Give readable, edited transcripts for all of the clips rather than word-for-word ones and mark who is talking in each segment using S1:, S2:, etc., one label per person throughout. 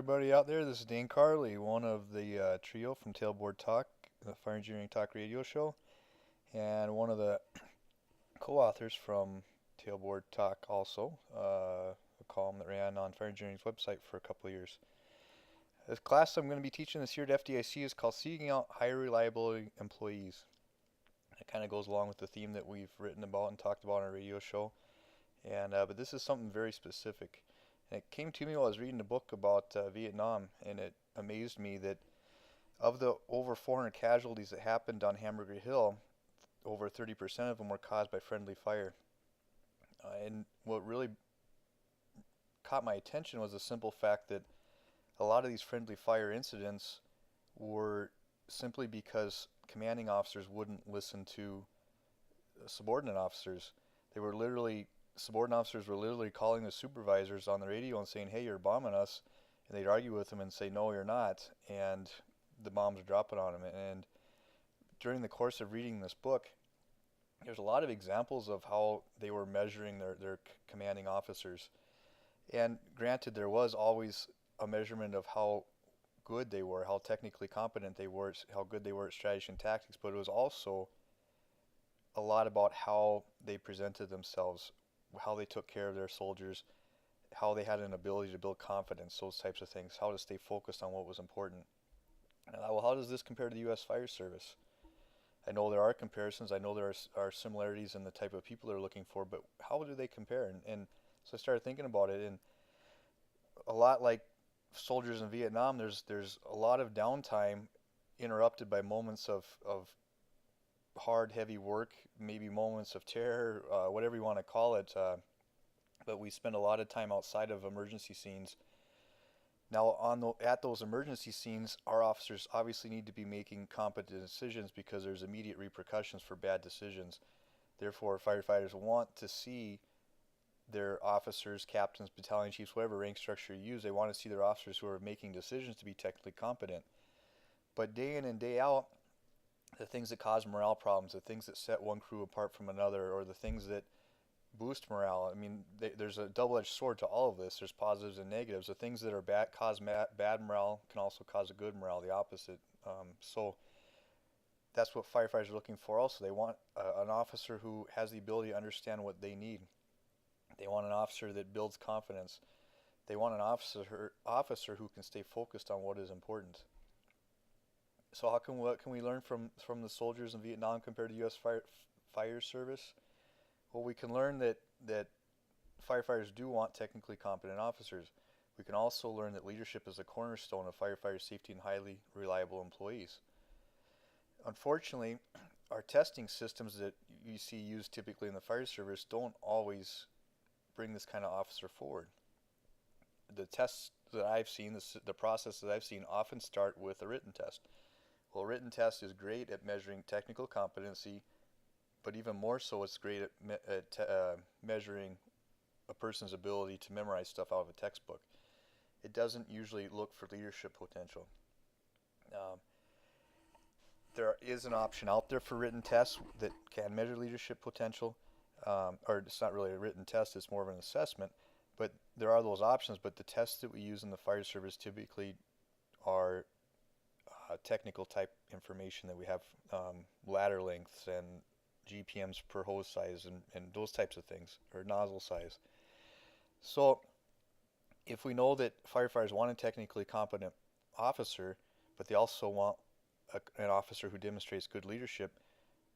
S1: everybody out there. This is Dane Carley, one of the trio from Tailboard Talk, the Fire Engineering Talk radio show, and one of the co-authors from Tailboard Talk also, a column that ran on Fire Engineering's website for a couple of years. This class I'm going to be teaching this year at FDIC is called Seeking Out High Reliability Employees. It kind of goes along with the theme that we've written about and talked about on our radio show, but this is something very specific. And it came to me while I was reading a book about Vietnam, and it amazed me that of the over 400 casualties that happened on Hamburger Hill, over 30% of them were caused by friendly fire. And what really caught my attention was the simple fact that a lot of these friendly fire incidents were simply because commanding officers wouldn't listen to subordinate officers. Subordinate officers were literally calling the supervisors on the radio and saying, "Hey, you're bombing us," and they'd argue with them and say, "No, you're not," and the bombs are dropping on them. And during the course of reading this book, there's a lot of examples of how they were measuring their commanding officers. And granted, there was always a measurement of how good they were, how technically competent they were, how good they were at strategy and tactics, but it was also a lot about how they presented themselves, how they took care of their soldiers, how they had an ability to build confidence, those types of things, how to stay focused on what was important. Well, how does this compare to the U.S. Fire Service? I know there are comparisons, I know there are similarities in the type of people they're looking for, but how do they compare? And so I started thinking about it, and a lot like soldiers in Vietnam, there's a lot of downtime interrupted by moments of hard, heavy work, maybe moments of terror, whatever you want to call it. But we spend a lot of time outside of emergency scenes. Now, at those emergency scenes, our officers obviously need to be making competent decisions because there's immediate repercussions for bad decisions. Therefore, firefighters want to see their officers, captains, battalion chiefs, whatever rank structure you use, they want to see their officers who are making decisions to be technically competent. But day in and day out, the things that cause morale problems, the things that set one crew apart from another, or the things that boost morale. I mean, there's a double-edged sword to all of this. There's positives and negatives. The things that are cause bad morale can also cause a good morale, the opposite. So that's what firefighters are looking for also. They want an officer who has the ability to understand what they need. They want an officer that builds confidence. They want an officer who can stay focused on what is important. So what can we learn from the soldiers in Vietnam compared to U.S. Fire Service? Well, we can learn that firefighters do want technically competent officers. We can also learn that leadership is the cornerstone of firefighter safety and highly reliable employees. Unfortunately, our testing systems that you see used typically in the fire service don't always bring this kind of officer forward. The tests that I've seen, the process that I've seen often start with a written test. Well, a written test is great at measuring technical competency, but even more so, it's great at measuring a person's ability to memorize stuff out of a textbook. It doesn't usually look for leadership potential. There is an option out there for written tests that can measure leadership potential, or it's not really a written test, it's more of an assessment, but there are those options. But the tests that we use in the fire service typically are technical type information that we have, ladder lengths and GPMs per hose size and those types of things, or nozzle size. So if we know that firefighters want a technically competent officer, but they also want an officer who demonstrates good leadership,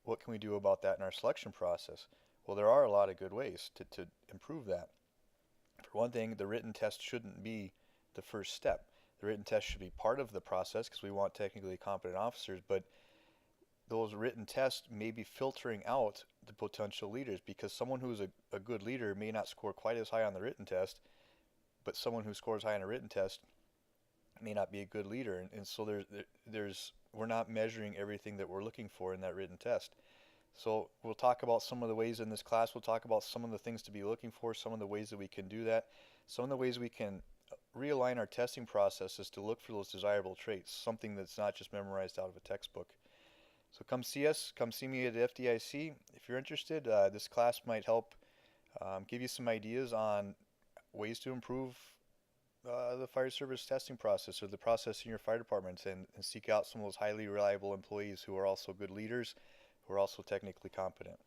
S1: what can we do about that in our selection process? Well, there are a lot of good ways to improve that. For one thing, the written test shouldn't be the first step. The written test should be part of the process because we want technically competent officers, but those written tests may be filtering out the potential leaders, because someone who's a good leader may not score quite as high on the written test, but someone who scores high on a written test may not be a good leader. And so we're not measuring everything that we're looking for in that written test. So we'll talk about some of the ways in this class. We'll talk about some of the things to be looking for, some of the ways that we can do that, some of the ways we can realign our testing processes to look for those desirable traits, something that's not just memorized out of a textbook. So come see us, come see me at FDIC. If you're interested, this class might help give you some ideas on ways to improve the fire service testing process or the process in your fire department and seek out some of those highly reliable employees who are also good leaders, who are also technically competent.